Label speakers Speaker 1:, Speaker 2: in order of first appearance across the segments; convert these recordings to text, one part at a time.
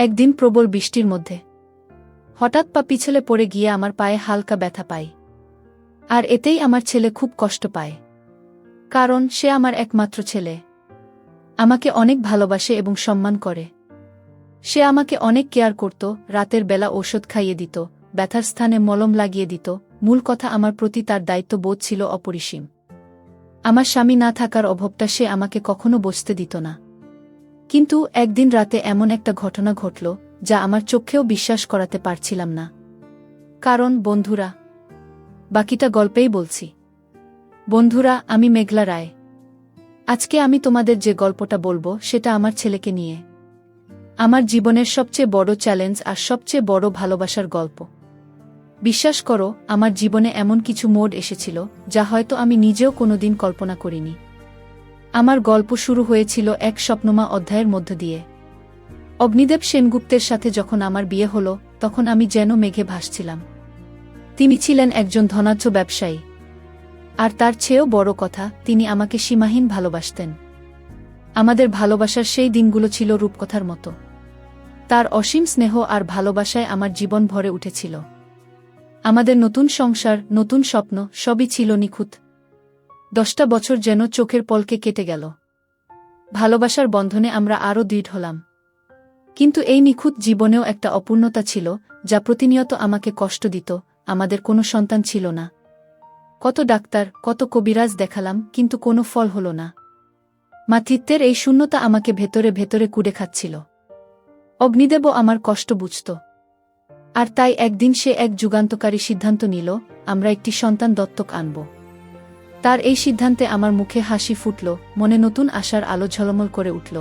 Speaker 1: একদিন প্রবল বৃষ্টির মধ্যে হঠাৎ পা পিছলে পড়ে গিয়ে আমার পায়ে হালকা ব্যথা পাই। আর এতেই আমার ছেলে খুব কষ্ট পায়, কারণ সে আমার একমাত্র ছেলে। আমাকে অনেক ভালোবাসে এবং সম্মান করে। সে আমাকে অনেক কেয়ার করত, রাতের বেলা ঔষধ খাইয়ে দিত, ব্যথার স্থানে মলম লাগিয়ে দিত। মূল কথা, আমার প্রতি তার দায়িত্ববোধ ছিল অপরিসীম। আমার স্বামী না থাকার অভাবটা সে আমাকে কখনো বুঝতে দিত না। কিন্তু একদিন রাতে এমন একটা ঘটনা ঘটল যা আমার চোখেও বিশ্বাস করাতে পারছিলাম না। কারণ বন্ধুরা, বাকিটা গল্পেই বলছি। বন্ধুরা, আমি মেঘলা রায়। আজকে আমি তোমাদের যে গল্পটা বলবো সেটা আমার ছেলেকে নিয়ে। আমার জীবনের সবচেয়ে বড় চ্যালেঞ্জ আর সবচেয়ে বড় ভালোবাসার গল্প। বিশ্বাস করো, আমার জীবনে এমন কিছু মোড় এসেছিল যা হয়তো আমি নিজেও কোনোদিন কল্পনা করিনি। আমার গল্প শুরু হয়েছিল এক স্বপ্নমা অধ্যায়ের মধ্য দিয়ে। অগ্নিদেব সেনগুপ্তের সাথে যখন আমার বিয়ে হলো, তখন আমি যেন মেঘে ভাসছিলাম। তিনি ছিলেন একজন ধনাঢ্য ব্যবসায়ী। আর তার চেয়েও বড় কথা, তিনি আমাকে সীমাহীন ভালোবাসতেন। আমাদের ভালোবাসার সেই দিনগুলো ছিল রূপকথার মতো। তার অসীম স্নেহ আর ভালোবাসায় আমার জীবন ভরে উঠেছিল। আমাদের নতুন সংসার, নতুন স্বপ্ন, সবই ছিল নিখুঁত। 10টা বছর যেন চোখের পলকে কেটে গেল। ভালোবাসার বন্ধনে আমরা আরও দৃঢ় হলাম। কিন্তু এই নিখুঁত জীবনেও একটা অপূর্ণতা ছিল, যা প্রতিনিয়ত আমাকে কষ্ট দিত। আমাদের কোনো সন্তান ছিল না। কত ডাক্তার, কত কবিরাজ দেখালাম, কিন্তু কোনো ফল হলো না। মাতৃত্বের এই শূন্যতা আমাকে ভেতরে ভেতরে কুড়ে খাচ্ছিল। অগ্নিদেবও আমার কষ্ট বুঝত। আর তাই একদিন সে এক যুগান্তকারী সিদ্ধান্ত নিল, আমরা একটি সন্তান দত্তক আনব। তার এই সিদ্ধান্তে আমার মুখে হাসি ফুটল, মনে নতুন আশার আলো ঝলমল করে উঠল।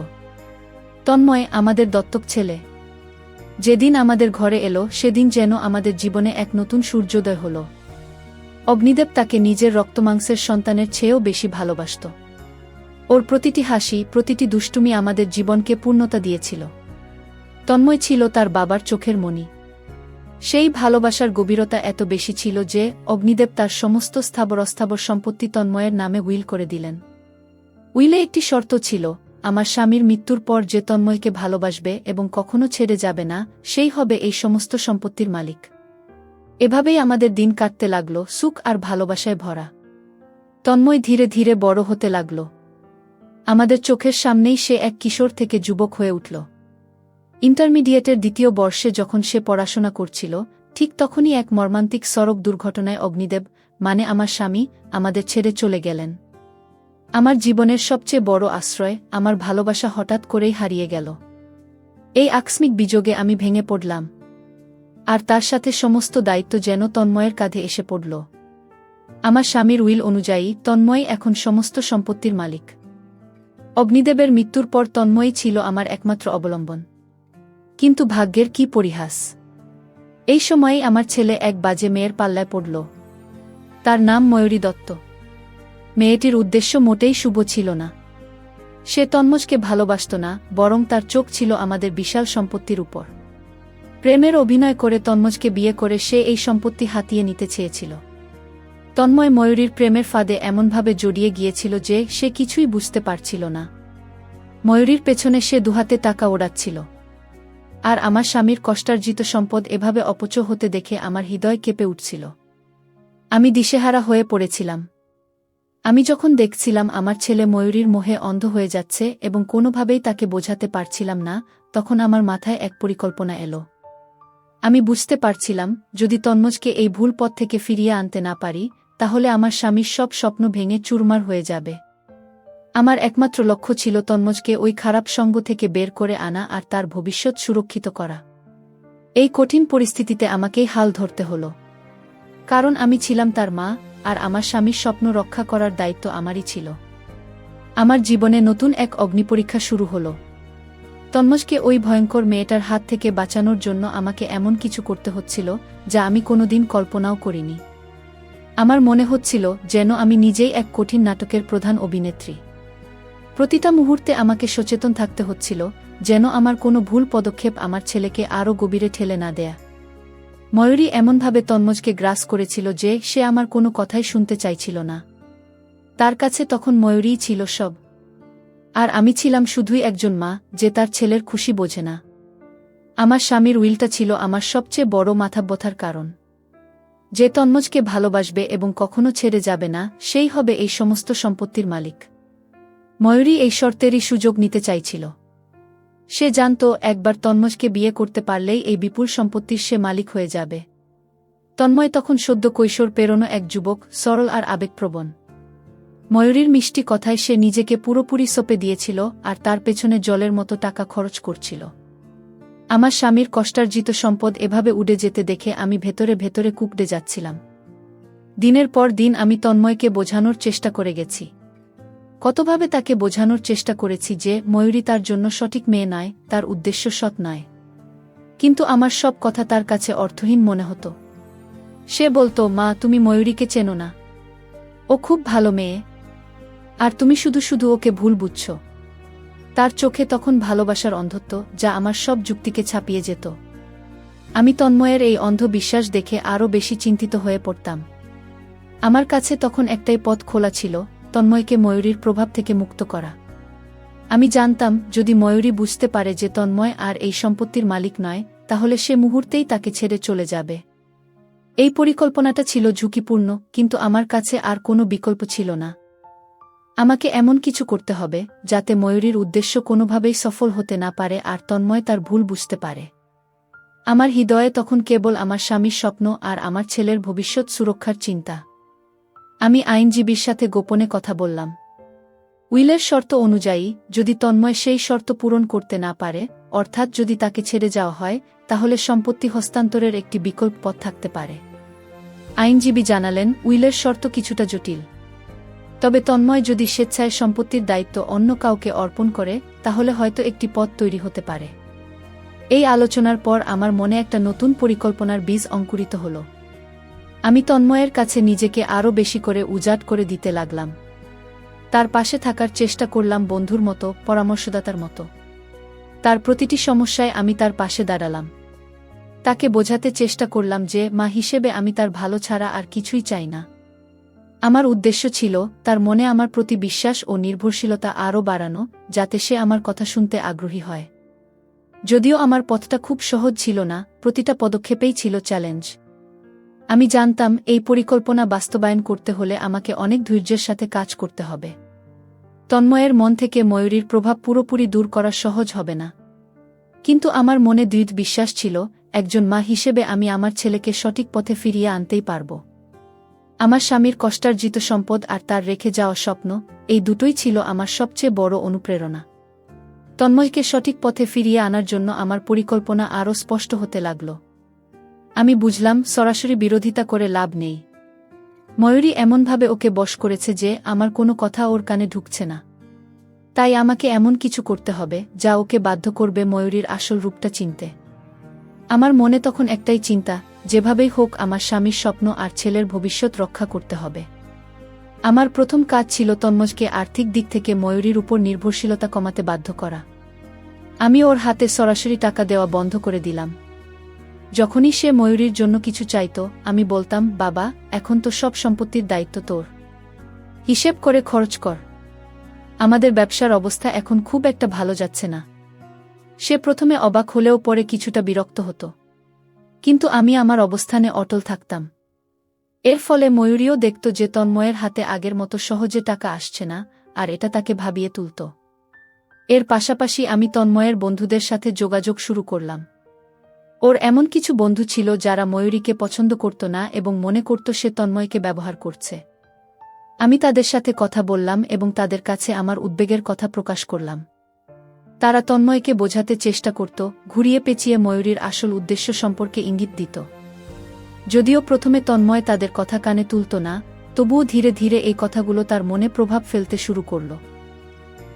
Speaker 1: তন্ময়, আমাদের দত্তক ছেলে যেদিন আমাদের ঘরে এলো, সেদিন যেন আমাদের জীবনে এক নতুন সূর্যোদয় হল। অগ্নিদেব তাকে নিজের রক্তমাংসের সন্তানের চেয়েও বেশি ভালোবাসত। ওর প্রতিটি হাসি, প্রতিটি দুষ্টুমি আমাদের জীবনকে পূর্ণতা দিয়েছিল। তন্ময় ছিল তার বাবার চোখের মণি। সেই ভালোবাসার গভীরতা এত বেশি ছিল যে অগ্নিদেব তার সমস্ত স্থাবর অস্থাবর সম্পত্তি তন্ময়ের নামে উইল করে দিলেন। উইলে একটি শর্ত ছিল, আমার স্বামীর মৃত্যুর পর যে তন্ময়কে ভালোবাসবে এবং কখনো ছেড়ে যাবে না, সেই হবে এই সমস্ত সম্পত্তির মালিক। এভাবেই আমাদের দিন কাটতে লাগল, সুখ আর ভালোবাসায় ভরা। তন্ময় ধীরে ধীরে বড় হতে লাগল। আমাদের চোখের সামনেই সে এক কিশোর থেকে যুবক হয়ে উঠল। ইন্টারমিডিয়েটের 2য় বর্ষে যখন সে পড়াশোনা করছিল, ঠিক তখনই এক মর্মান্তিক সড়ক দুর্ঘটনায় অগ্নিদেব, মানে আমার স্বামী, আমাদের ছেড়ে চলে গেলেন। আমার জীবনের সবচেয়ে বড় আশ্রয়, আমার ভালোবাসা হঠাৎ করেই হারিয়ে গেল। এই আকস্মিক বিযোগে আমি ভেঙে পড়লাম। আর তার সাথে সমস্ত দায়িত্ব যেন তন্ময়ের কাঁধে এসে পড়ল। আমার স্বামীর উইল অনুযায়ী তন্ময় এখন সমস্ত সম্পত্তির মালিক। অগ্নিদেবের মৃত্যুর পর তন্ময়ই ছিল আমার একমাত্র অবলম্বন। কিন্তু ভাগ্যের কি পরিহাস! এই সময়েই আমার ছেলে এক বাজে মেয়ের পাল্লায় পড়ল। তার নাম ময়ূরী দত্ত। মেয়েটির উদ্দেশ্য মোটেই শুভ ছিল না। সে তন্ময়কে ভালোবাসত না, বরং তার চোখ ছিল আমাদের বিশাল সম্পত্তির উপর। প্রেমের অভিনয় করে তন্ময়কে বিয়ে করে সে এই সম্পত্তি হাতিয়ে নিতে চেয়েছিল। তন্ময় ময়ূরীর প্রেমের ফাঁদে এমনভাবে জড়িয়ে গিয়েছিল যে সে কিছুই বুঝতে পারছিল না। ময়ূরীর পেছনে সে দুহাতে টাকা ওড়াচ্ছিল। আর আমার স্বামীর কষ্টার্জিত সম্পদ এভাবে অপচয় হতে দেখে আমার হৃদয় কেঁপে উঠছিল। আমি দিশেহারা হয়ে পড়েছিলাম। আমি যখন দেখছিলাম আমার ছেলে ময়ূরীর মোহে অন্ধ হয়ে যাচ্ছে এবং কোনোভাবেই তাকে বোঝাতে পারছিলাম না, তখন আমার মাথায় এক পরিকল্পনা এলো। আমি বুঝতে পারছিলাম, যদি তন্ময়কে এই ভুল পথ থেকে ফিরিয়ে আনতে না পারি, তাহলে আমার স্বামীর সব স্বপ্ন ভেঙে চুরমার হয়ে যাবে। আমার একমাত্র লক্ষ্য ছিল তন্ময়কে ওই খারাপ সঙ্গ থেকে বের করে আনা আর তার ভবিষ্যৎ সুরক্ষিত করা। এই কঠিন পরিস্থিতিতে আমাকেই হাল ধরতে হলো। কারণ আমি ছিলাম তার মা, আর আমার স্বামীর স্বপ্ন রক্ষা করার দায়িত্ব আমারই ছিল। আমার জীবনে নতুন এক অগ্নিপরীক্ষা শুরু হলো। তন্ময়কে ওই ভয়ঙ্কর মেয়েটার হাত থেকে বাঁচানোর জন্য আমাকে এমন কিছু করতে হচ্ছিল যা আমি কোনোদিন কল্পনাও করিনি। আমার মনে হচ্ছিল যেন আমি নিজেই এক কঠিন নাটকের প্রধান অভিনেত্রী। প্রতিটা মুহূর্তে আমাকে সচেতন থাকতে হচ্ছিল, যেন আমার কোনো ভুল পদক্ষেপ আমার ছেলেকে আরও গভীরে ঠেলে না দেয়া। ময়ূরী এমনভাবে তন্ময়কে গ্রাস করেছিল যে সে আমার কোনো কথাই শুনতে চাইছিল না। তার কাছে তখন ময়ূরীই ছিল সব। আর আমি ছিলাম শুধুই একজন মা, যে তার ছেলের খুশি বোঝে না। আমার স্বামীর উইলটা ছিল আমার সবচেয়ে বড় মাথা ব্যথার কারণ। যে তন্ময়কে ভালোবাসবে এবং কখনো ছেড়ে যাবে না, সেই হবে এই সমস্ত সম্পত্তির মালিক। ময়ূরী এই শর্তেরই সুযোগ নিতে চাইছিল। সে জানত একবার তন্ময়কে বিয়ে করতে পারলেই এই বিপুল সম্পত্তির সে মালিক হয়ে যাবে। তন্ময় তখন সদ্য কৈশোর পেরোনো এক যুবক, সরল আর আবেগপ্রবণ। ময়ূরীর মিষ্টি কথায় সে নিজেকে পুরোপুরি সঁপে দিয়েছিল আর তার পেছনে জলের মতো টাকা খরচ করছিল। আমার স্বামীর কষ্টার্জিত সম্পদ এভাবে উড়ে যেতে দেখে আমি ভেতরে ভেতরে কুঁকড়ে যাচ্ছিলাম। দিনের পর দিন আমি তন্ময়কে বোঝানোর চেষ্টা করে গেছি। কতভাবে তাকে বোঝানোর চেষ্টা করেছি যে ময়ূরী তার জন্য সঠিক মেয়ে নয়, তার উদ্দেশ্য সৎ নয়। কিন্তু আমার সব কথা তার কাছে অর্থহীন মনে হতো। সে বলতো, মা, তুমি ময়ূরীকে চেনো না। ও খুব ভালো মেয়ে, আর তুমি শুধু শুধু ওকে ভুল বুঝছ। তার চোখে তখন ভালোবাসার অন্ধত্ব, যা আমার সব যুক্তিকে ছাপিয়ে যেত। আমি তন্ময়ের এই অন্ধ বিশ্বাস দেখে আরও বেশি চিন্তিত হয়ে পড়তাম। আমার কাছে তখন একটাই পথ খোলা ছিল, তন্ময়কে ময়ূরীর প্রভাব থেকে মুক্ত করা। আমি জানতাম, যদি ময়ূরী বুঝতে পারে যে তন্ময় আর এই সম্পত্তির মালিক নয়, তাহলে সে মুহূর্তেই তাকে ছেড়ে চলে যাবে। এই পরিকল্পনাটা ছিল ঝুঁকিপূর্ণ, কিন্তু আমার কাছে আর কোনো বিকল্প ছিল না। আমাকে এমন কিছু করতে হবে যাতে ময়ূরীর উদ্দেশ্য কোনোভাবেই সফল হতে না পারে আর তন্ময় তার ভুল বুঝতে পারে। আমার হৃদয়ে তখন কেবল আমার স্বামীর স্বপ্ন আর আমার ছেলের ভবিষ্যৎ সুরক্ষার চিন্তা। আমি আইনজীবীর সাথে গোপনে কথা বললাম। উইলের শর্ত অনুযায়ী যদি তন্ময় সেই শর্ত পূরণ করতে না পারে, অর্থাৎ যদি তাকে ছেড়ে যাওয়া হয়, তাহলে সম্পত্তি হস্তান্তরের একটি বিকল্প পথ থাকতে পারে। আইনজীবী জানালেন, উইলের শর্ত কিছুটা জটিল। তবে তন্ময় যদি স্বেচ্ছায় সম্পত্তির দায়িত্ব অন্য কাউকে অর্পণ করে, তাহলে হয়তো একটি পথ তৈরি হতে পারে। এই আলোচনার পর আমার মনে একটা নতুন পরিকল্পনার বীজ অঙ্কুরিত হল। আমি তন্ময়ের কাছে নিজেকে আরও বেশি করে উজাড় করে দিতে লাগলাম। তার পাশে থাকার চেষ্টা করলাম বন্ধুর মতো, পরামর্শদাতার মতো। তার প্রতিটি সমস্যায় আমি তার পাশে দাঁড়ালাম। তাকে বোঝাতে চেষ্টা করলাম যে মা হিসেবে আমি তার ভালো ছাড়া আর কিছুই চাই না। আমার উদ্দেশ্য ছিল তার মনে আমার প্রতি বিশ্বাস ও নির্ভরশীলতা আরও বাড়ানো, যাতে সে আমার কথা শুনতে আগ্রহী হয়। যদিও আমার পথটা খুব সহজ ছিল না, প্রতিটা পদক্ষেপেই ছিল চ্যালেঞ্জ। আমি জানতাম এই পরিকল্পনা বাস্তবায়ন করতে হলে আমাকে অনেক ধৈর্যের সাথে কাজ করতে হবে। তন্ময়ের মন থেকে ময়ূরীর প্রভাব পুরোপুরি দূর করা সহজ হবে না। কিন্তু আমার মনে দৃঢ় বিশ্বাস ছিল, একজন মা হিসেবে আমি আমার ছেলেকে সঠিক পথে ফিরিয়ে আনতেই পারব। আমার স্বামীর কষ্টার্জিত সম্পদ আর তার রেখে যাওয়া স্বপ্ন, এই দুটোই ছিল আমার সবচেয়ে বড় অনুপ্রেরণা। তন্ময়কে সঠিক পথে ফিরিয়ে আনার জন্য আমার পরিকল্পনা আরও স্পষ্ট হতে লাগল। আমি বুঝলাম, সরাসরি বিরোধিতা করে লাভ নেই। ময়ূরী এমনভাবে ওকে বশ করেছে যে আমার কোনো কথা ওর কানে ঢুকছে না। তাই আমাকে এমন কিছু করতে হবে যা ওকে বাধ্য করবে ময়ূরীর আসল রূপটা চিনতে। আমার মনে তখন একটাই চিন্তা, যেভাবেই হোক আমার স্বামীর স্বপ্ন আর ছেলের ভবিষ্যৎ রক্ষা করতে হবে। আমার প্রথম কাজ ছিল তন্ময়কে আর্থিক দিক থেকে ময়ূরীর উপর নির্ভরশীলতা কমাতে বাধ্য করা। আমি ওর হাতে সরাসরি টাকা দেওয়া বন্ধ করে দিলাম। যখনই সে ময়ূরীর জন্য কিছু চাইত, আমি বলতাম, বাবা, এখন তো সব সম্পত্তির দায়িত্ব তোর। হিসেব করে খরচ কর। আমাদের ব্যবসার অবস্থা এখন খুব একটা ভালো যাচ্ছে না। সে প্রথমে অবাক হলেও পরে কিছুটা বিরক্ত হতো। কিন্তু আমি আমার অবস্থানে অটল থাকতাম। এর ফলে ময়ূরীও দেখত যে তন্ময়ের হাতে আগের মতো সহজে টাকা আসছে না, আর এটা তাকে ভাবিয়ে তুলত। এর পাশাপাশি আমি তন্ময়ের বন্ধুদের সাথে যোগাযোগ শুরু করলাম। ওর এমন কিছু বন্ধু ছিল যারা ময়ূরীকে পছন্দ করত না এবং মনে করত সে তন্ময়কে ব্যবহার করছে। আমি তাদের সাথে কথা বললাম এবং তাদের কাছে আমার উদ্বেগের কথা প্রকাশ করলাম। তারা তন্ময়কে বোঝাতে চেষ্টা করত, ঘুরিয়ে পেঁচিয়ে ময়ূরীর আসল উদ্দেশ্য সম্পর্কে ইঙ্গিত দিত। যদিও প্রথমে তন্ময় তাদের কথা কানে তুলত না, তবুও ধীরে ধীরে এই কথাগুলো তার মনে প্রভাব ফেলতে শুরু করল।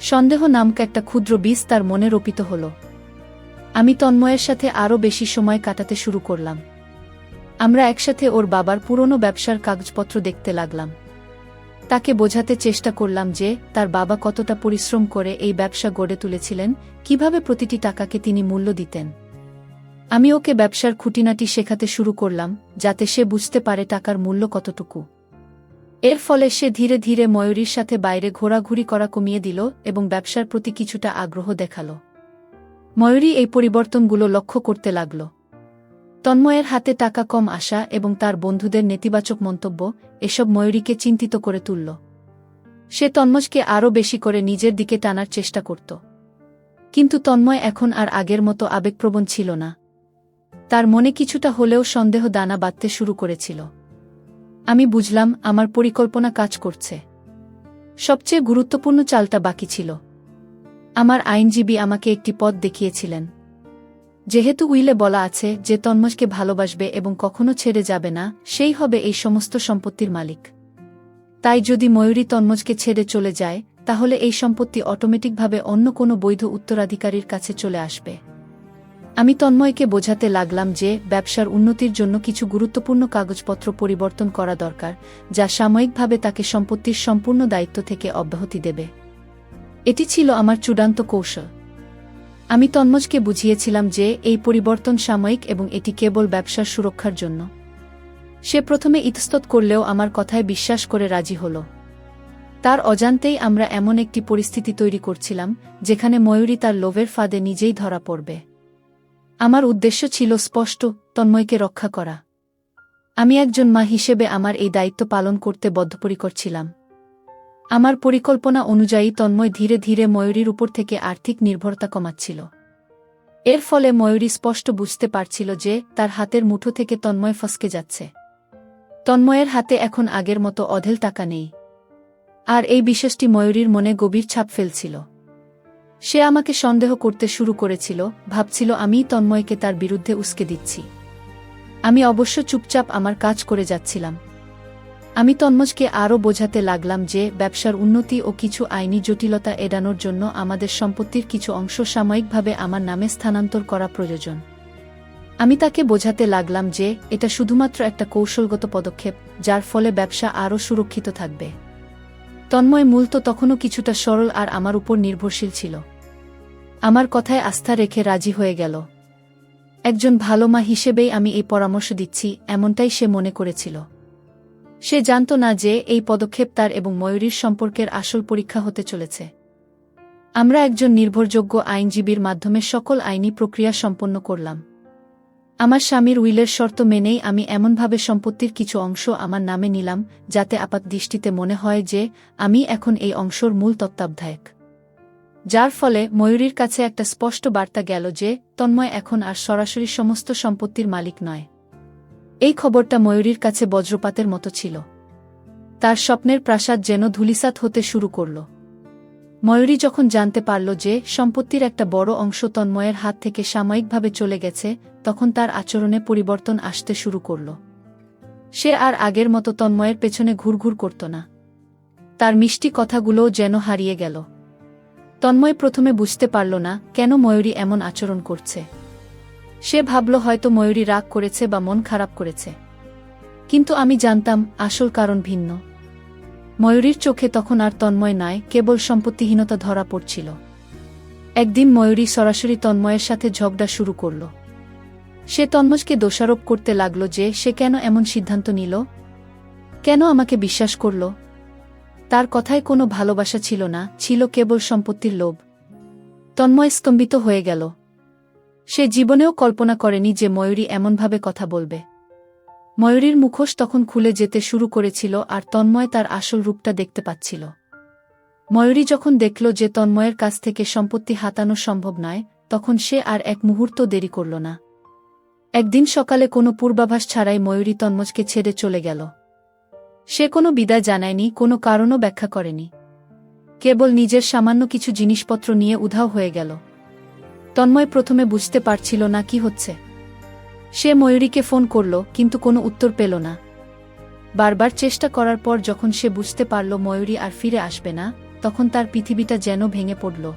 Speaker 1: সন্দেহ নামক একটা ক্ষুদ্র বীজ তার মনে রোপিত হল। আমি তন্ময়ের সাথে আরও বেশি সময় কাটাতে শুরু করলাম। আমরা একসাথে ওর বাবার পুরনো ব্যবসার কাগজপত্র দেখতে লাগলাম। তাকে বোঝাতে চেষ্টা করলাম যে তার বাবা কতটা পরিশ্রম করে এই ব্যবসা গড়ে তুলেছিলেন, কিভাবে প্রতিটি টাকাকে তিনি মূল্য দিতেন। আমি ওকে ব্যবসার খুঁটিনাটি শেখাতে শুরু করলাম, যাতে সে বুঝতে পারে টাকার মূল্য কতটুকু। এর ফলে সে ধীরে ধীরে ময়ূরীর সাথে বাইরে ঘোরাঘুরি করা কমিয়ে দিল এবং ব্যবসার প্রতি কিছুটা আগ্রহ দেখাল। ময়ূরী এই পরিবর্তনগুলো লক্ষ্য করতে লাগল। তন্ময়ের হাতে টাকা কম আসা এবং তার বন্ধুদের নেতিবাচক মন্তব্য এসব ময়ূরীকে চিন্তিত করে তুলল। সে তন্ময়কে আরও বেশি করে নিজের দিকে টানার চেষ্টা করত। কিন্তু তন্ময় এখন আর আগের মতো আবেগপ্রবণ ছিল না। তার মনে কিছুটা হলেও সন্দেহ দানা বাঁধতে শুরু করেছিল। আমি বুঝলাম আমার পরিকল্পনা কাজ করছে। সবচেয়ে গুরুত্বপূর্ণ চালটা বাকি ছিল। আমার আইনজীবী আমাকে একটি পথ দেখিয়েছিলেন। যেহেতু উইলে বলা আছে যে তন্ময়কে ভালোবাসবে এবং কখনো ছেড়ে যাবে না, সেই হবে এই সমস্ত সম্পত্তির মালিক। তাই যদি ময়ূরী তন্ময়কে ছেড়ে চলে যায়, তাহলে এই সম্পত্তি অটোমেটিকভাবে অন্য কোনো বৈধ উত্তরাধিকারীর কাছে চলে আসবে। আমি তন্ময়কে বোঝাতে লাগলাম যে ব্যবসার উন্নতির জন্য কিছু গুরুত্বপূর্ণ কাগজপত্র পরিবর্তন করা দরকার, যা সাময়িকভাবে তাকে সম্পত্তির সম্পূর্ণ দায়িত্ব থেকে অব্যাহতি দেবে। এটি ছিল আমার চূড়ান্ত কৌশল। আমি তন্ময়কে বুঝিয়েছিলাম যে এই পরিবর্তন সাময়িক এবং এটি কেবল ব্যবসার সুরক্ষার জন্য। সে প্রথমে ইতস্তত করলেও আমার কথায় বিশ্বাস করে রাজি হল। তার অজান্তেই আমরা এমন একটি পরিস্থিতি তৈরি করছিলাম যেখানে ময়ূরী তার লোভের ফাঁদে নিজেই ধরা পড়বে। আমার উদ্দেশ্য ছিল স্পষ্ট, তন্ময়কে রক্ষা করা। আমি একজন মা হিসেবে আমার এই দায়িত্ব পালন করতে বদ্ধপরিকর ছিলাম। আমার পরিকল্পনা অনুযায়ী তন্ময় ধীরে ধীরে ময়ূরীর উপর থেকে আর্থিক নির্ভরতা কমাচ্ছিল। এর ফলে ময়ূরী স্পষ্ট বুঝতে পারছিল যে তার হাতের মুঠো থেকে তন্ময় ফসকে যাচ্ছে। তন্ময়ের হাতে এখন আগের মতো অঢেল টাকা নেই। আর এই বিষয়টি ময়ূরীর মনে গভীর ছাপ ফেলছিল। সে আমাকে সন্দেহ করতে শুরু করেছিল, ভাবছিল আমি তন্ময়কে তার বিরুদ্ধে উস্কে দিচ্ছি। আমি অবশ্য চুপচাপ আমার কাজ করে যাচ্ছিলাম। আমি তন্ময়কে আরও বোঝাতে লাগলাম যে ব্যবসার উন্নতি ও কিছু আইনি জটিলতা এড়ানোর জন্য আমাদের সম্পত্তির কিছু অংশ সাময়িকভাবে আমার নামে স্থানান্তর করা প্রয়োজন। আমি তাকে বোঝাতে লাগলাম যে এটা শুধুমাত্র একটা কৌশলগত পদক্ষেপ, যার ফলে ব্যবসা আরও সুরক্ষিত থাকবে। তন্ময় মূলত তখনও কিছুটা সরল আর আমার উপর নির্ভরশীল ছিল। আমার কথায় আস্থা রেখে রাজি হয়ে গেল। একজন ভালো মা হিসেবেই আমি এই পরামর্শ দিচ্ছি, এমনটাই সে মনে করেছিল। সে জানত না যে এই পদক্ষেপ তার এবং ময়ূরীর সম্পর্কের আসল পরীক্ষা হতে চলেছে। আমরা একজন নির্ভরযোগ্য আইনজীবীর মাধ্যমে সকল আইনি প্রক্রিয়া সম্পন্ন করলাম। আমার স্বামীর উইলের শর্ত মেনেই আমি এমনভাবে সম্পত্তির কিছু অংশ আমার নামে নিলাম, যাতে আপাতদৃষ্টিতে মনে হয় যে আমি এখন এই অংশর মূল তত্ত্বাবধায়ক। যার ফলে ময়ূরীর কাছে একটা স্পষ্ট বার্তা গেল যে তন্ময় এখন আর সরাসরি সমস্ত সম্পত্তির মালিক নয়। এই খবরটা ময়ূরীর কাছে বজ্রপাতের মতো ছিল। তার স্বপ্নের প্রাসাদ যেন ধূলিসাৎ হতে শুরু করল। ময়ূরী যখন জানতে পারল যে সম্পত্তির একটা বড় অংশ তন্ময়ের হাত থেকে সাময়িকভাবে চলে গেছে, তখন তার আচরণে পরিবর্তন আসতে শুরু করল। সে আর আগের মতো তন্ময়ের পেছনে ঘুরঘুর করত না। তার মিষ্টি কথাগুলোও যেন হারিয়ে গেল। তন্ময় প্রথমে বুঝতে পারল না কেন ময়ূরী এমন আচরণ করছে। সে ভাবল হয়তো ময়ূরী রাগ করেছে বা মন খারাপ করেছে। কিন্তু আমি জানতাম আসল কারণ ভিন্ন। ময়ূরীর চোখে তখন আর তন্ময় নয়, কেবল সম্পত্তিহীনতা ধরা পড়ছিল। একদিন ময়ূরী সরাসরি তন্ময়ের সাথে ঝগড়া শুরু করল। সে তন্ময়কে দোষারোপ করতে লাগল যে সে কেন এমন সিদ্ধান্ত নিল, কেন আমাকে বিশ্বাস করল। তার কথায় কোনো ভালোবাসা ছিল না, ছিল কেবল সম্পত্তির লোভ। তন্ময় স্তম্ভিত হয়ে গেল। সে জীবনেও কল্পনা করেনি যে ময়ূরী এমনভাবে কথা বলবে। ময়ূরীর মুখোশ তখন খুলে যেতে শুরু করেছিল আর তন্ময় তার আসল রূপটা দেখতে পাচ্ছিল। ময়ূরী যখন দেখল যে তন্ময়ের কাছ থেকে সম্পত্তি হাতানো সম্ভব নয়, তখন সে আর এক মুহূর্ত দেরি করল না। একদিন সকালে কোনো পূর্বাভাস ছাড়াই ময়ূরী তন্ময়কে ছেড়ে চলে গেল। সে কোনো বিদায় জানায়নি, কোনো কারণও ব্যাখ্যা করেনি। কেবল নিজের সামান্য কিছু জিনিসপত্র নিয়ে উধাও হয়ে গেল। তন্ময় প্রথমে বুঝতে পারছিল না কি হচ্ছে। সে ময়ূরীকে ফোন করল, কিন্তু কোনো উত্তর পেল না। বারবার চেষ্টা করার পর যখন সে বুঝতে পারল ময়ূরী আর ফিরে আসবে না, তখন তার পৃথিবীটা যেন ভেঙে পড়ল।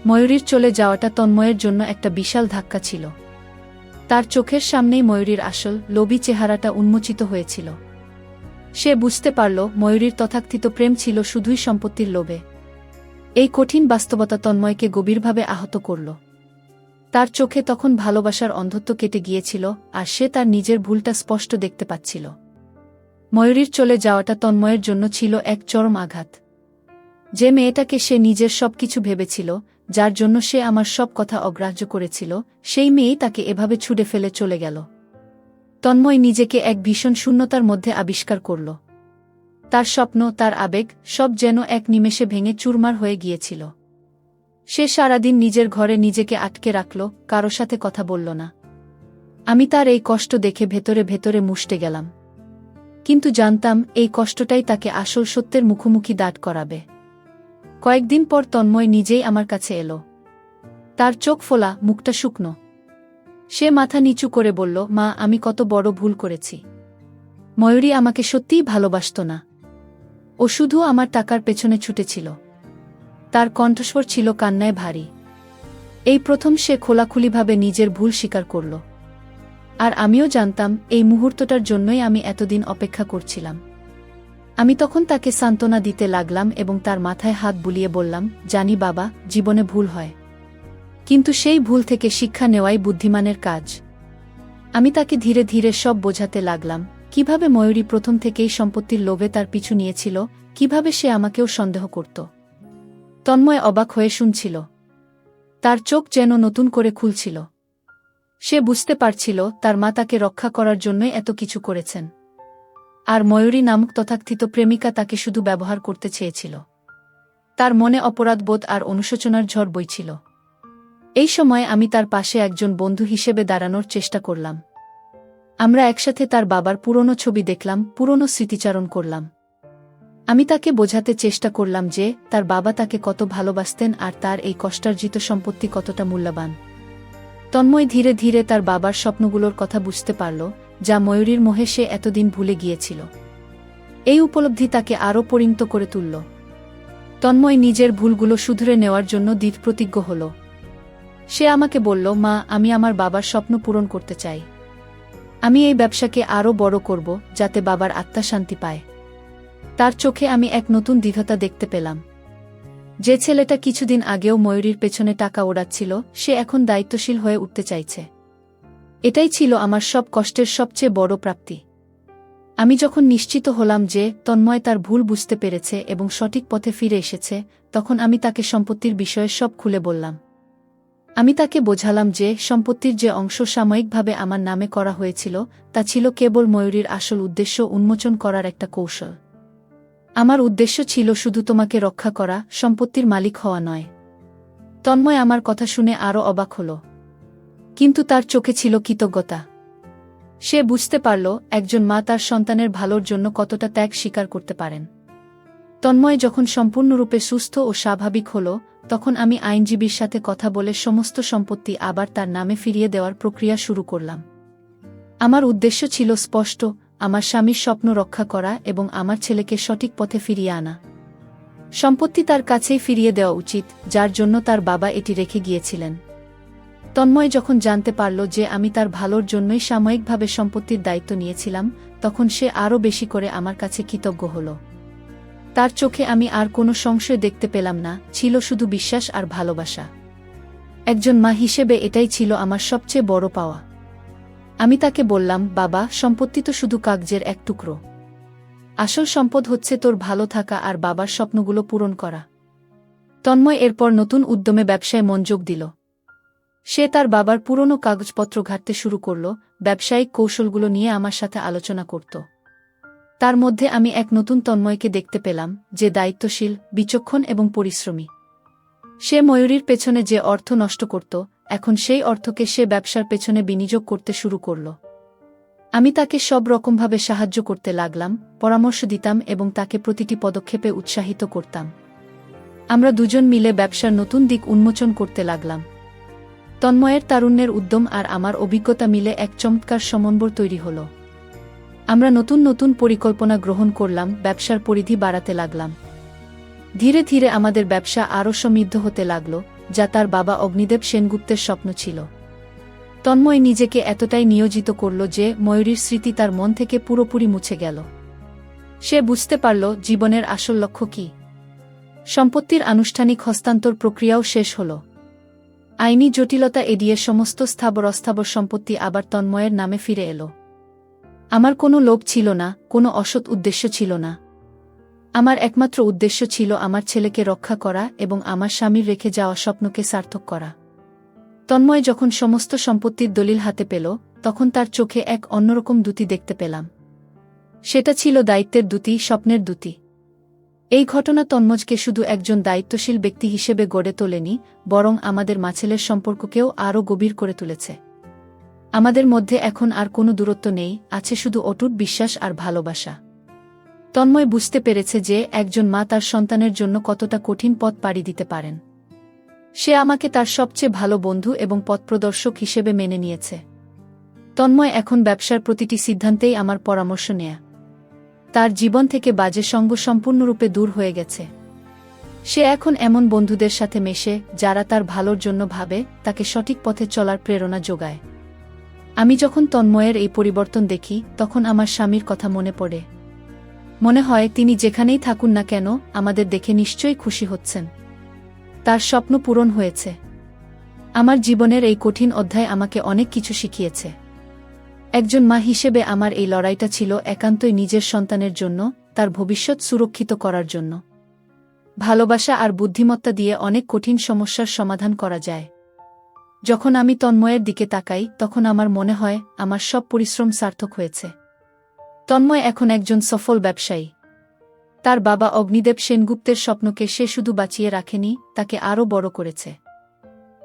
Speaker 1: ময়ূরীর চলে যাওয়াটা তন্ময়ের জন্য একটা বিশাল ধাক্কা ছিল। তার চোখের সামনেই ময়ূরীর আসল লোভী চেহারাটা উন্মোচিত হয়েছিল। সে বুঝতে পারল ময়ূরীর তথাকথিত প্রেম ছিল শুধুই সম্পত্তির লোভে। এই কঠিন বাস্তবতা তন্ময়কে গভীরভাবে আহত করল। তার চোখে তখন ভালোবাসার অন্ধত্ব কেটে গিয়েছিল আর সে তার নিজের ভুলটা স্পষ্ট দেখতে পাচ্ছিল। ময়ূরীর চলে যাওয়াটা তন্ময়ের জন্য ছিল এক চরম আঘাত। যে মেয়েটাকে সে নিজের সবকিছু ভেবেছিল, যার জন্য সে আমার সব কথা অগ্রাহ্য করেছিল, সেই মেয়েই তাকে এভাবে ছুঁড়ে ফেলে চলে গেল। তন্ময় নিজেকে এক ভীষণ শূন্যতার মধ্যে আবিষ্কার করল। তার স্বপ্ন, তার আবেগ, সব যেন এক নিমেষে ভেঙে চুরমার হয়ে গিয়েছিল। সে সারাদিন নিজের ঘরে নিজেকে আটকে রাখল, কারো সাথে কথা বলল না। আমি তার এই কষ্ট দেখে ভেতরে ভেতরে মুষ্টে গেলাম। কিন্তু জানতাম এই কষ্টটাই তাকে আসল সত্যের মুখোমুখি দাঁড় করাবে। কয়েকদিন পর তন্ময় নিজেই আমার কাছে এলো। তার চোখ ফোলা, মুখটা শুকনো। সে মাথা নিচু করে বলল, মা, আমি কত বড় ভুল করেছি। ময়ূরী আমাকে সত্যিই ভালোবাসত না। ও শুধু আমার টাকার পেছনে ছুটেছিল। তার কণ্ঠস্বর ছিল কান্নায় ভারী। এই প্রথম সে খোলাখুলিভাবে নিজের ভুল স্বীকার করল। আর আমিও জানতাম এই মুহূর্তটার জন্যই আমি এতদিন অপেক্ষা করছিলাম। আমি তখন তাকে সান্ত্বনা দিতে লাগলাম এবং তার মাথায় হাত বুলিয়ে বললাম, জানি বাবা, জীবনে ভুল হয়, কিন্তু সেই ভুল থেকে শিক্ষা নেওয়াই বুদ্ধিমানের কাজ। আমি তাকে ধীরে ধীরে সব বোঝাতে লাগলাম, কিভাবে ময়ূরী প্রথম থেকেই সম্পত্তির লোভে তার পিছু নিয়েছিল, কিভাবে সে আমাকেও সন্দেহ করত। তন্ময় অবাক হয়ে শুনছিল। তার চোখ যেন নতুন করে খুলছিল। সে বুঝতে পারছিল তার মা তাকে রক্ষা করার জন্যই এত কিছু করেছেন, আর ময়ূরী নামক তথাকথিত প্রেমিকা তাকে শুধু ব্যবহার করতে চেয়েছিল। তার মনে অপরাধবোধ আর অনুশোচনার ঝড় বইছিল। এই সময় আমি তার পাশে একজন বন্ধু হিসেবে দাঁড়ানোর চেষ্টা করলাম। আমরা একসাথে তার বাবার পুরনো ছবি দেখলাম, পুরনো স্মৃতিচারণ করলাম। আমি তাকে বোঝাতে চেষ্টা করলাম যে তার বাবা তাকে কত ভালোবাসতেন আর তার এই কষ্টার্জিত সম্পত্তি কতটা মূল্যবান। তন্ময় ধীরে ধীরে তার বাবার স্বপ্নগুলোর কথা বুঝতে পারল, যা ময়ূরীর মোহে সে এতদিন ভুলে গিয়েছিল। এই উপলব্ধি তাকে আরও পরিণত করে তুলল। তন্ময় নিজের ভুলগুলো শুধরে নেওয়ার জন্য দৃঢ়প্রতিজ্ঞ হল। সে আমাকে বলল, মা, আমি আমার বাবার স্বপ্ন পূরণ করতে চাই। আমি এই ব্যবসাকে আরও বড় করব, যাতে বাবার আত্মা শান্তি পায়। তার চোখে আমি এক নতুন দৃঢ়তা দেখতে পেলাম। যে ছেলেটা কিছুদিন আগেও ময়ূরীর পেছনে টাকা ওড়াচ্ছিল, সে এখন দায়িত্বশীল হয়ে উঠতে চাইছে। এটাই ছিল আমার সব কষ্টের সবচেয়ে বড় প্রাপ্তি। আমি যখন নিশ্চিত হলাম যে তন্ময় তার ভুল বুঝতে পেরেছে এবং সঠিক পথে ফিরে এসেছে, তখন আমি তাকে সম্পত্তির বিষয়ে সব খুলে বললাম। আমি তাকে বোঝালাম যে সম্পত্তির যে অংশ সাময়িকভাবে আমার নামে করা হয়েছিল, তা ছিল কেবল ময়ূরীর আসল উদ্দেশ্য উন্মোচন করার একটা কৌশল। আমার উদ্দেশ্য ছিল শুধু তোমাকে রক্ষা করা, সম্পত্তির মালিক হওয়া নয়। তন্ময় আমার কথা শুনে আরও অবাক হল, কিন্তু তার চোখে ছিল কৃতজ্ঞতা। সে বুঝতে পারল একজন মা তার সন্তানের ভালোর জন্য কতটা ত্যাগ স্বীকার করতে পারেন। তন্ময় যখন সম্পূর্ণরূপে সুস্থ ও স্বাভাবিক হল, তখন আমি আইনজীবীর সাথে কথা বলে সমস্ত সম্পত্তি আবার তার নামে ফিরিয়ে দেওয়ার প্রক্রিয়া শুরু করলাম। আমার উদ্দেশ্য ছিল স্পষ্ট, আমার স্বামীর স্বপ্ন রক্ষা করা এবং আমার ছেলেকে সঠিক পথে ফিরিয়ে আনা। সম্পত্তি তার কাছেই ফিরিয়ে দেওয়া উচিত, যার জন্য তার বাবা এটি রেখে গিয়েছিলেন। তন্ময় যখন জানতে পারল যে আমি তার ভালোর জন্যই সাময়িকভাবে সম্পত্তির দায়িত্ব নিয়েছিলাম, তখন সে আরও বেশি করে আমার কাছে কৃতজ্ঞ হল। তার চোখে আমি আর কোনো সংশয় দেখতে পেলাম না, ছিল শুধু বিশ্বাস আর ভালোবাসা। একজন মা হিসেবে এটাই ছিল আমার সবচেয়ে বড় পাওয়া। আমি তাকে বললাম, বাবা, সম্পত্তি তো শুধু কাগজের এক টুকরো। আসল সম্পদ হচ্ছে তোর ভালো থাকা আর বাবার স্বপ্নগুলো পূরণ করা। তন্ময় এরপর নতুন উদ্যমে ব্যবসায় মনোযোগ দিল। সে তার বাবার পুরনো কাগজপত্র ঘাঁটতে শুরু করল, ব্যবসায়িক কৌশলগুলো নিয়ে আমার সাথে আলোচনা করত। তার মধ্যে আমি এক নতুন তন্ময়কে দেখতে পেলাম, যে দায়িত্বশীল, বিচক্ষণ এবং পরিশ্রমী। সে ময়ূরীর পেছনে যে অর্থ নষ্ট করত, এখন সেই অর্থকে সে ব্যবসার পেছনে বিনিয়োগ করতে শুরু করল। আমি তাকে সব রকমভাবে সাহায্য করতে লাগলাম, পরামর্শ দিতাম এবং তাকে প্রতিটি পদক্ষেপে উৎসাহিত করতাম। আমরা দুজন মিলে ব্যবসার নতুন দিক উন্মোচন করতে লাগলাম। তন্ময়ের তারুণ্যের উদ্যম আর আমার অভিজ্ঞতা মিলে এক চমৎকার সমন্বয় তৈরি হল। আমরা নতুন নতুন পরিকল্পনা গ্রহণ করলাম, ব্যবসার পরিধি বাড়াতে লাগলাম। ধীরে ধীরে আমাদের ব্যবসা আরও সমৃদ্ধ হতে লাগল, যা তার বাবা অগ্নিদেব সেনগুপ্তের স্বপ্ন ছিল। তন্ময় নিজেকে এতটাই নিয়োজিত করল যে ময়ূরীর স্মৃতি তার মন থেকে পুরোপুরি মুছে গেল। সে বুঝতে পারল জীবনের আসল লক্ষ্য কী। সম্পত্তির আনুষ্ঠানিক হস্তান্তর প্রক্রিয়াও শেষ হল। আইনি জটিলতা এড়িয়ে সমস্ত স্থাবর অস্থাবর সম্পত্তি আবার তন্ময়ের নামে ফিরে এলো। আমার কোনো লোভ ছিল না, কোনো অসৎ উদ্দেশ্য ছিল না। আমার একমাত্র উদ্দেশ্য ছিল আমার ছেলেকে রক্ষা করা এবং আমার স্বামীর রেখে যাওয়া স্বপ্নকে সার্থক করা। তন্ময় যখন সমস্ত সম্পত্তির দলিল হাতে পেল, তখন তার চোখে এক অন্যরকম দ্যুতি দেখতে পেলাম। সেটা ছিল দায়িত্বের দ্যুতি, স্বপ্নের দ্যুতি। এই ঘটনা তন্ময়কে শুধু একজন দায়িত্বশীল ব্যক্তি হিসেবে গড়ে তোলেনি, বরং আমাদের মাছেলের সম্পর্ককেও আরও গভীর করে তুলেছে। আমাদের মধ্যে এখন আর কোনো দূরত্ব নেই, আছে শুধু অটুট বিশ্বাস আর ভালোবাসা। তন্ময় বুঝতে পেরেছে যে একজন মা তার সন্তানের জন্য কতটা কঠিন পথ পাড়ি দিতে পারেন। সে আমাকে তার সবচেয়ে ভালো বন্ধু এবং পথপ্রদর্শক হিসেবে মেনে নিয়েছে। তন্ময় এখন ব্যবসার প্রতিটি সিদ্ধান্তেই আমার পরামর্শ নেয়া। তার জীবন থেকে বাজে সঙ্গ সম্পূর্ণরূপে দূর হয়ে গেছে। সে এখন এমন বন্ধুদের সাথে মেশে যারা তার ভালোর জন্য ভাবে, তাকে সঠিক পথে চলার প্রেরণা যোগায়। আমি যখন তন্ময়ের এই পরিবর্তন দেখি, তখন আমার স্বামীর কথা মনে পড়ে। মনে হয় তিনি যেখানেই থাকুন না কেন, আমাদের দেখে নিশ্চয়ই খুশি হচ্ছেন। তার স্বপ্ন পূরণ হয়েছে। আমার জীবনের এই কঠিন অধ্যায় আমাকে অনেক কিছু শিখিয়েছে। একজন মা হিসেবে আমার এই লড়াইটা ছিল একান্তই নিজের সন্তানের জন্য, তার ভবিষ্যৎ সুরক্ষিত করার জন্য। ভালোবাসা আর বুদ্ধিমত্তা দিয়ে অনেক কঠিন সমস্যার সমাধান করা যায়। যখন আমি তন্ময়ের দিকে তাকাই, তখন আমার মনে হয় আমার সব পরিশ্রম সার্থক হয়েছে। তন্ময় এখন একজন সফল ব্যবসায়ী। তার বাবা অগ্নিদেব সেনগুপ্তের স্বপ্নকে সে শুধু বাঁচিয়ে রাখেনি, তাকে আরও বড় করেছে।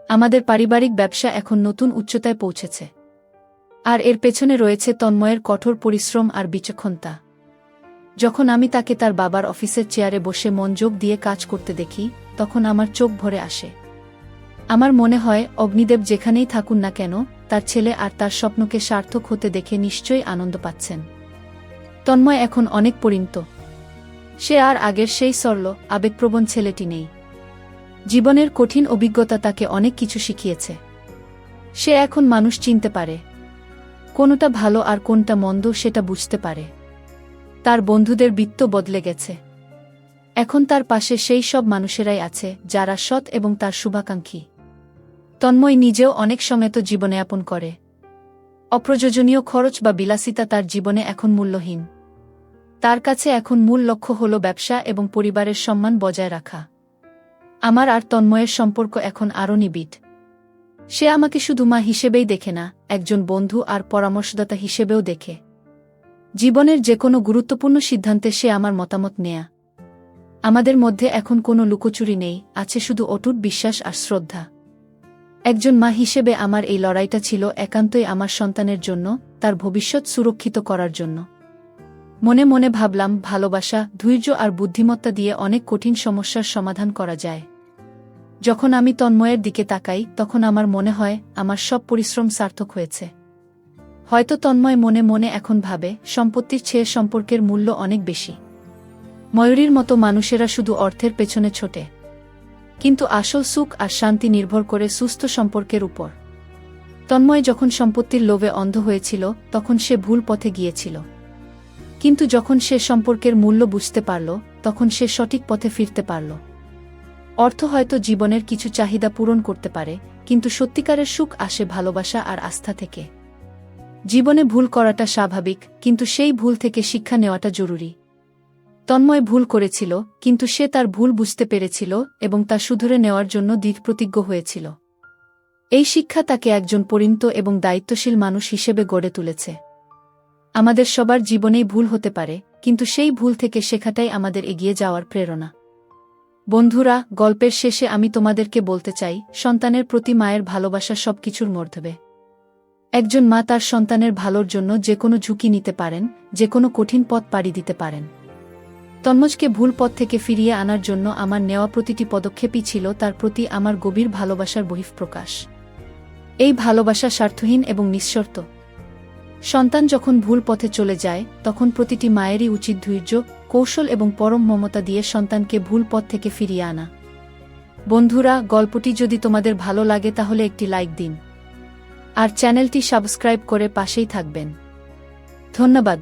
Speaker 1: আমাদের পারিবারিক ব্যবসা এখন নতুন উচ্চতায় পৌঁছেছে। আর এর পেছনে রয়েছে তন্ময়ের কঠোর পরিশ্রম আর বিচক্ষণতা। যখন আমি তাকে তার বাবার অফিসের চেয়ারে বসে মনোযোগ দিয়ে কাজ করতে দেখি, তখন আমার চোখ ভরে আসে। আমার মনে হয় অগ্নিদেব যেখানেই থাকুন না কেন, তার ছেলে আর তার স্বপ্নকে সার্থক হতে দেখে নিশ্চয়ই আনন্দ পাচ্ছেন। তন্ময় এখন অনেক পরিণত। সে আর আগের সেই সরল, আবেগপ্রবণ ছেলেটি নেই। জীবনের কঠিন অভিজ্ঞতা তাকে অনেক কিছু শিখিয়েছে। সে এখন মানুষ চিনতে পারে। কোনটা ভালো আর কোনটা মন্দ সেটা বুঝতে পারে। তার বন্ধুদের বৃত্ত বদলে গেছে। এখন তার পাশে সেই সব মানুষেরাই আছে যারা সৎ এবং তার শুভাকাঙ্ক্ষী। তন্ময় নিজেও অনেক সময় তো জীবনযাপন করে। অপ্রয়োজনীয় খরচ বা বিলাসিতা তার জীবনে এখন মূল্যহীন। তার কাছে এখন মূল লক্ষ্য হল ব্যবসা এবং পরিবারের সম্মান বজায় রাখা। আমার আর তন্ময়ের সম্পর্ক এখন আরও নিবিড়। সে আমাকে শুধু মা হিসেবেই দেখে না, একজন বন্ধু আর পরামর্শদাতা হিসেবেও দেখে। জীবনের যে কোনো গুরুত্বপূর্ণ সিদ্ধান্তে সে আমার মতামত নেয়া। আমাদের মধ্যে এখন কোনো লুকোচুরি নেই, আছে শুধু অটুট বিশ্বাস আর শ্রদ্ধা। একজন মা হিসেবে আমার এই লড়াইটা ছিল একান্তই আমার সন্তানের জন্য, তার ভবিষ্যৎ সুরক্ষিত করার জন্য। মনে মনে ভাবলাম, ভালোবাসা, ধৈর্য আর বুদ্ধিমত্তা দিয়ে অনেক কঠিন সমস্যার সমাধান করা যায়। যখন আমি তন্ময়ের দিকে তাকাই, তখন আমার মনে হয় আমার সব পরিশ্রম সার্থক হয়েছে। হয়তো তন্ময় মনে মনে এখন ভাবে, সম্পত্তির চেয়ে সম্পর্কের মূল্য অনেক বেশি। ময়ূরীর মতো মানুষেরা শুধু অর্থের পেছনে ছোটে, কিন্তু আসল সুখ আর শান্তি নির্ভর করে সুস্থ সম্পর্কের উপর। তন্ময় যখন সম্পত্তির লোভে অন্ধ হয়েছিল, তখন সে ভুল পথে গিয়েছিল। কিন্তু যখন সে সম্পর্কের মূল্য বুঝতে পারল, তখন সে সঠিক পথে ফিরতে পারল। অর্থ হয়তো জীবনের কিছু চাহিদা পূরণ করতে পারে, কিন্তু সত্যিকারের সুখ আসে ভালোবাসা আর আস্থা থেকে। জীবনে ভুল করাটা স্বাভাবিক, কিন্তু সেই ভুল থেকে শিক্ষা নেওয়াটা জরুরি। তন্ময় ভুল করেছিল, কিন্তু সে তার ভুল বুঝতে পেরেছিল এবং তা শুধরে নেওয়ার জন্য দৃঢ়প্রতিজ্ঞ হয়েছিল। এই শিক্ষা তাকে একজন পরিণত এবং দায়িত্বশীল মানুষ হিসেবে গড়ে তুলেছে। আমাদের সবার জীবনেই ভুল হতে পারে, কিন্তু সেই ভুল থেকে শেখাটাই আমাদের এগিয়ে যাওয়ার প্রেরণা। বন্ধুরা, গল্পের শেষে আমি তোমাদেরকে বলতে চাই, সন্তানের প্রতি মায়ের ভালোবাসা সবকিছুর মধ্যে। একজন মা তার সন্তানের ভালোর জন্য যে কোনো ঝুঁকি নিতে পারেন, যে কোনো কঠিন পথ পাড়ি দিতে পারেন। তন্ময়কে ভুল পথ থেকে ফিরিয়ে আনার জন্য আমার নেওয়া প্রতিটি পদক্ষেপই ছিল তার প্রতি আমার গভীর ভালোবাসার বহিঃপ্রকাশ। এই ভালোবাসা স্বার্থহীন এবং নিঃশর্ত। সন্তান যখন ভুল পথে চলে যায়, তখন প্রতিটি মায়েরই উচিত ধৈর্য, কৌশল এবং পরম মমতা দিয়ে সন্তানকে ভুল পথ থেকে ফিরিয়ে আনা। বন্ধুরা, গল্পটি যদি তোমাদের ভালো লাগে তাহলে একটি লাইক দিন আর চ্যানেলটি সাবস্ক্রাইব করে পাশেই থাকবেন। ধন্যবাদ।